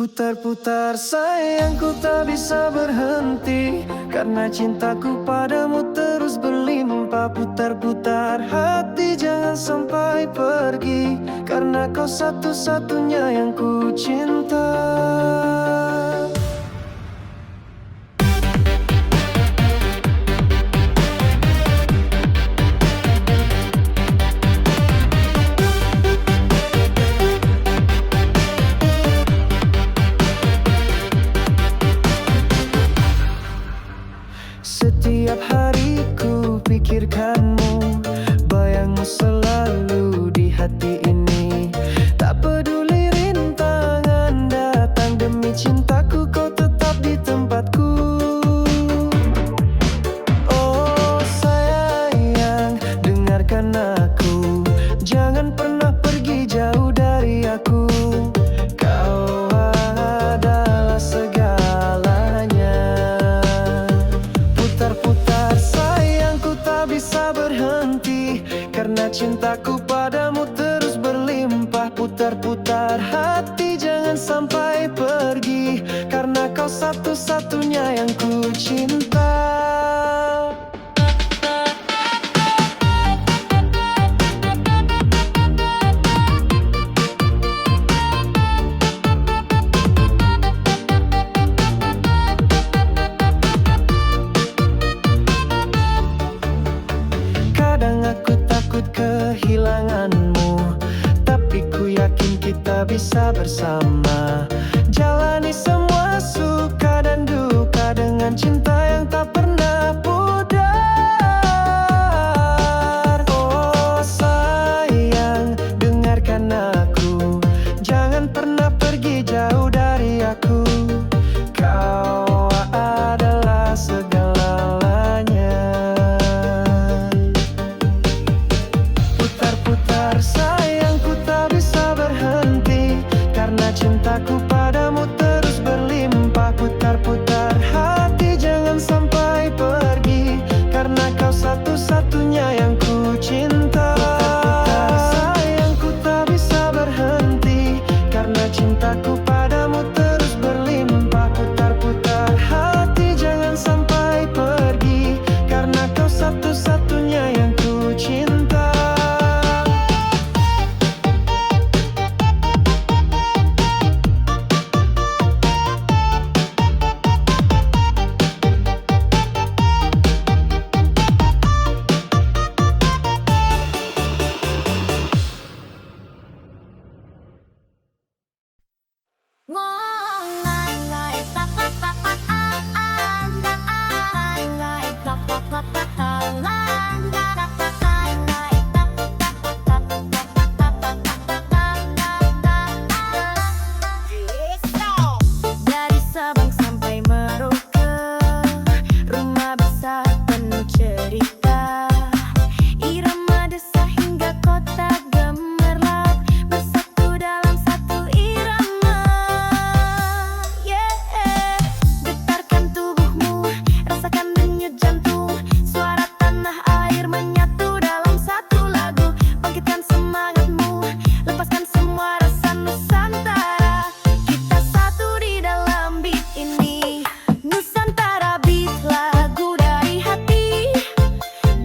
Putar-putar sayangku tak bisa berhenti, karena cintaku padamu terus berlimpah. Putar-putar hati jangan sampai pergi, karena kau satu-satunya yang ku cinta. Setiap hari ku pikirkanmu, bayangmu selalu di hati ini. Tak peduli rintangan datang, demi cintaku kau tetap di tempatku. Oh sayang, dengarkan aku, jangan pernah pergi jauh dari aku. Kau adalah segalanya. Putar-putar sayangku tak bisa berhenti, karena cintaku padamu terus berlimpah. Putar-putar hati jangan sampai pergi, karena kau satu-satunya yang ku cinta. Kadang aku takut kehilanganmu, tapi ku yakin kita bisa bersama jalani semua suka dan duka dengan cinta yang tak pernah pudar. Oh sayang, dengarkan aku, jangan pernah pergi jauh dari aku. Kau adalah segalanya. Putar-putar sayangku tak bisa berhenti, karena cintaku padamu terus berlimpah. Putar-putar hati jangan sampai pergi, karena kau satu-satunya yang ku cinta. Putar-putar sayangku tak bisa berhenti, karena cintaku padamu terus berlimpah. Putar-putar hati jangan sampai pergi, karena kau satu-satunya yang ku cinta. Dari Sabang sampai Merauke, rumah besar penuh cerita. Irama desa hingga kota gemerlap, bersatu dalam satu irama. Getarkan tubuhmu, rasakan denyut jantung, suara tanah air menyatu dalam satu lagu. Bangkitkan semangatmu, lepaskan semua rasa Nusantara. Kita satu di dalam beat ini, Nusantara beat, lagu dari hati.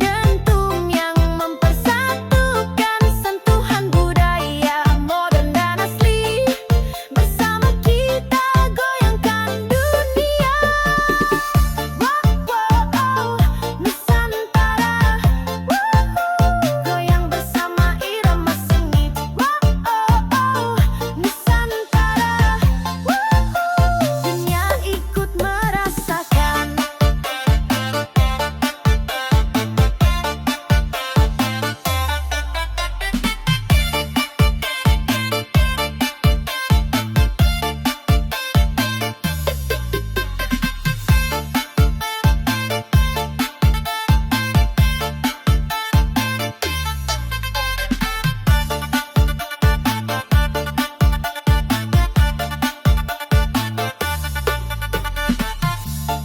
Dentum yang mempersatukan, sentuhan budaya modern dan asli. Bersama kita goyangkan dunia. Wow, wow, Nusantara. Goyang bersama irama sengit. Wow, Nusantara. Dunia ikut merasakan.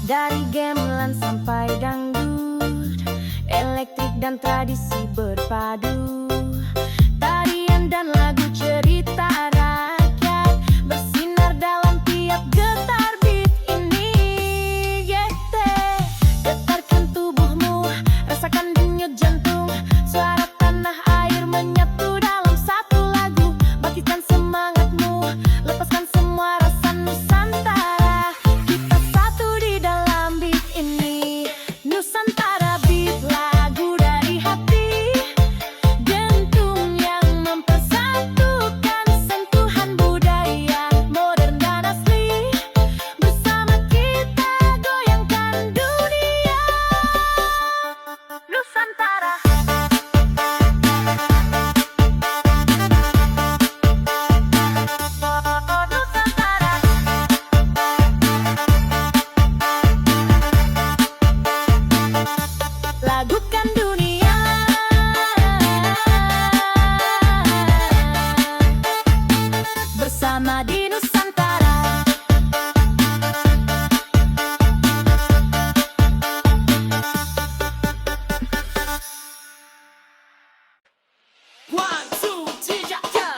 Dari gamelan sampai dangdut, elektrik dan tradisi berpadu. Tarian dan lagu cerita rakyat bersinar dalam di Nusantara. One, two, three, ya, ya.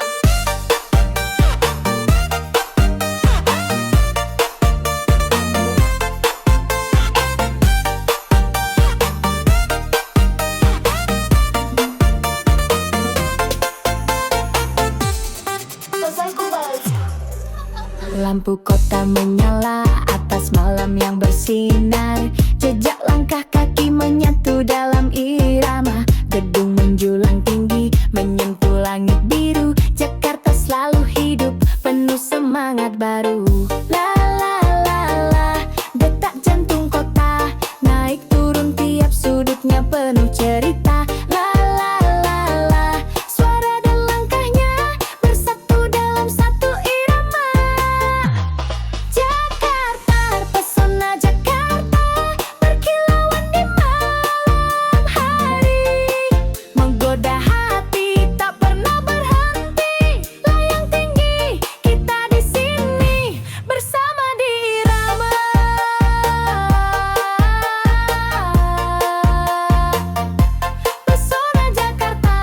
Lampu kota menyala atas malam yang bersinar. Jejak langkah kaki menyatu dalam irama. Gedung menjulang tinggi menyentuh langit biru. Jakarta selalu hidup penuh semangat baru. La la la la, detak jantung kota naik turun tiap sudutnya penuh cerita. La la la la, suara dan langkahnya bersatu dalam satu irama. Jakarta, pesona Jakarta berkilauan di malam hari, menggoda hati tak pernah berhenti. Layang tinggi kita di sini bersama di irama. Pesona Jakarta.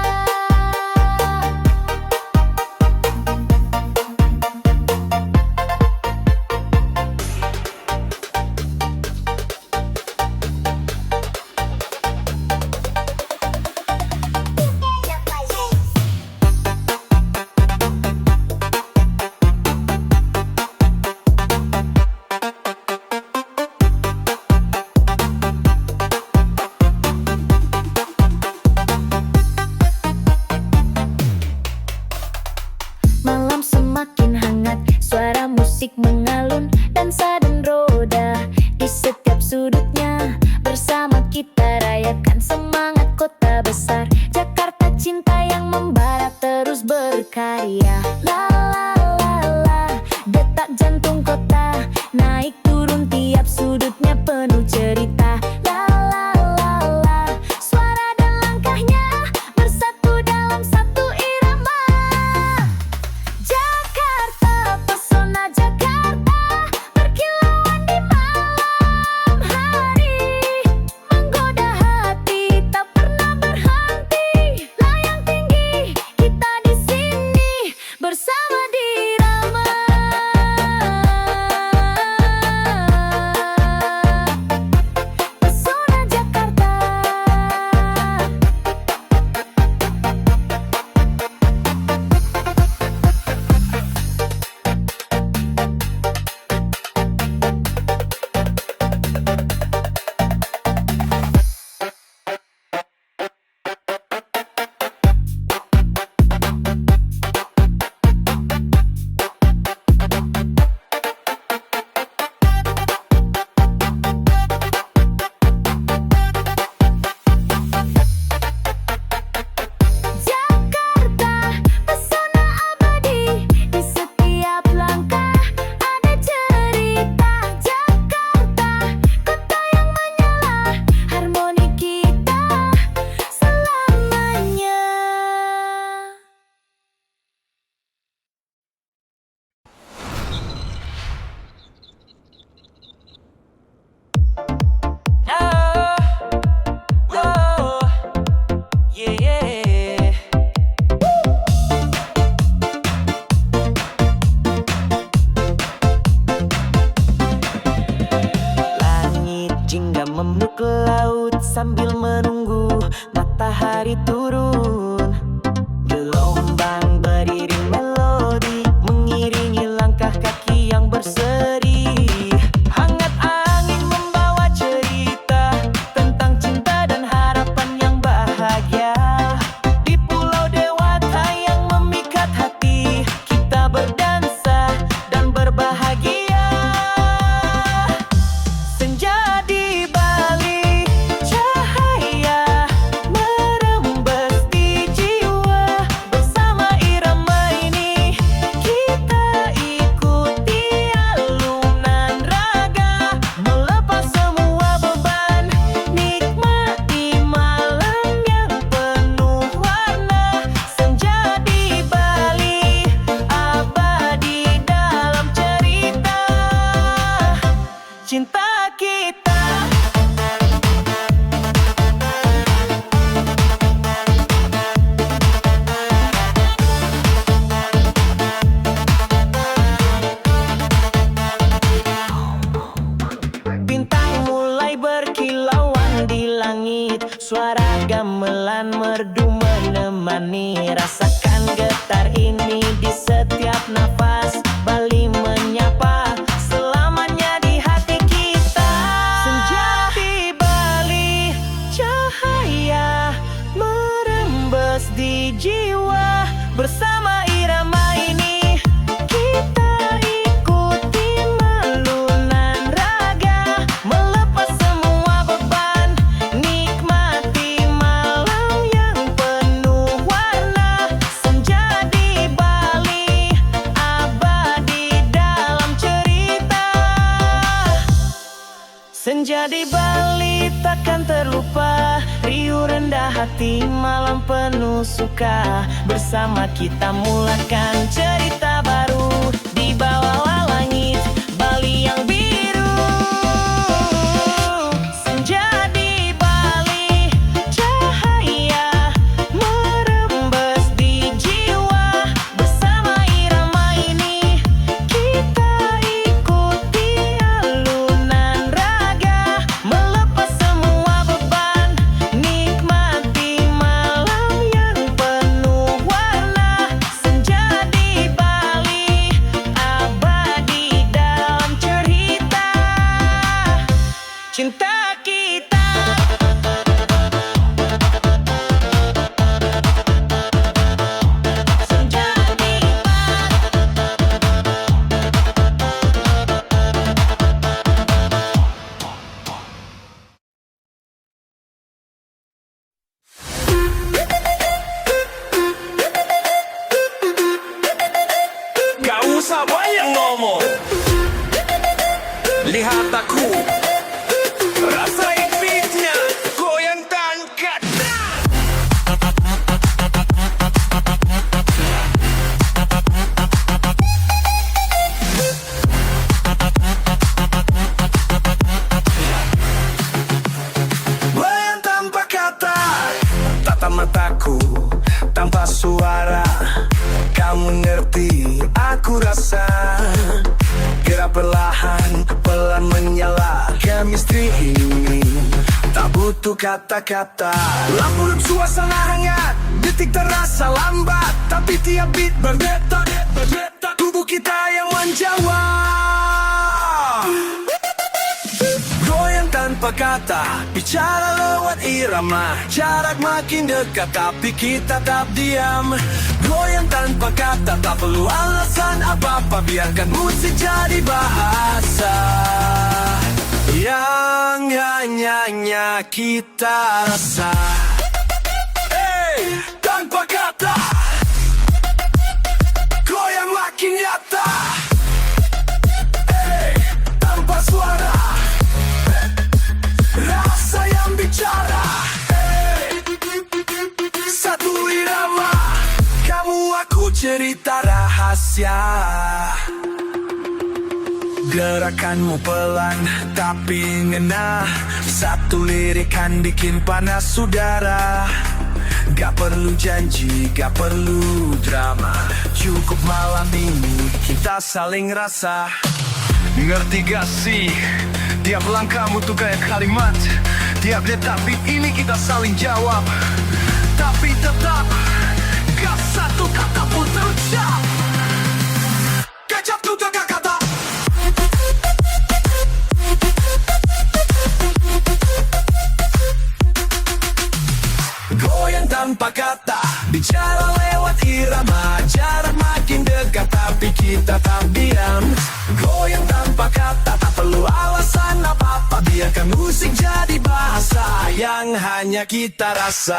Malam semakin hangat, suara musik mengalun, dansa dan roda di setiap sudutnya. Bersama kita rayakan semangat kota besar. Jakarta cinta yang membara terus berkarya. La la la la, detak jantung kota naik turun tiap sudutnya penuh cerita. La la la la, suara dan langkahnya bersatu dalam satu irama. Jakarta, pesona Jakarta cinta kita. Bintang mulai berkilauan di langit, suara gamelan merdu menemani. Rasakan getar ini di setiap nafas, Bali menyapa selamanya di hati kita. Senja di Bali, cahaya merembes di jiwa. Bersama irama ini kita ikuti alunan raga, melepas semua beban, nikmati malam yang penuh warna. Senja di Bali, abadi dalam cerita. Senja di Bali takkan terlupa, riuh rendah hati malam penuh suka. Bersama kita mulakan cerita baru di bawah langit Bali yang biru. Senja di Bali, cahaya merembes di jiwa. Bersama irama ini kita ikuti alunan raga, melepas semua beban, nikmati malam yang penuh warna. Senja di Bali, abadi dalam cerita cinta kita. Senja di Gak usah banyak ngomong, lihat aku, rasain beatnya, goyang tangkat. Goyang tanpa kata, tatap mataku, tanpa suara. Kamu ngerti, aku rasa gerak perlahan, pelan menyala. Chemistry ini tak butuh kata-kata. Lampu dan suasana hangat, detik terasa lambat, tapi tiap beat berdetak, tubuh kita yang menjawab. Goyang tanpa kata, bicara lewat irama. Jarak makin dekat tapi kita tak diam. Goyang tanpa kata, tak perlu alasan apa-apa. Biarkan musik jadi bahasa yang hanya kita rasa. Hey, tanpa kata, goyang makin nyata. Hey, tanpa suara, rasa yang bicara. Hey, satu irama, kamu aku cerita rahasia. Gerakanmu pelan tapi ngena, satu lirik kan bikin panas udara. Gak perlu janji, gak perlu drama, cukup malam ini kita saling rasa. Ngerti gak sih, tiap langkahmu tuh kayak kalimat, tiap detak beat ini kita saling jawab. Tapi tetap gak satu kata pun terucap. Kecap tuh kata. Goyang tanpa kata, bicara lewat irama. Jarak makin dekat tapi kita tak diam. Goyang tanpa kata, tak perlu alasan apa-apa. Biarkan musik jadi bahasa yang hanya kita rasa.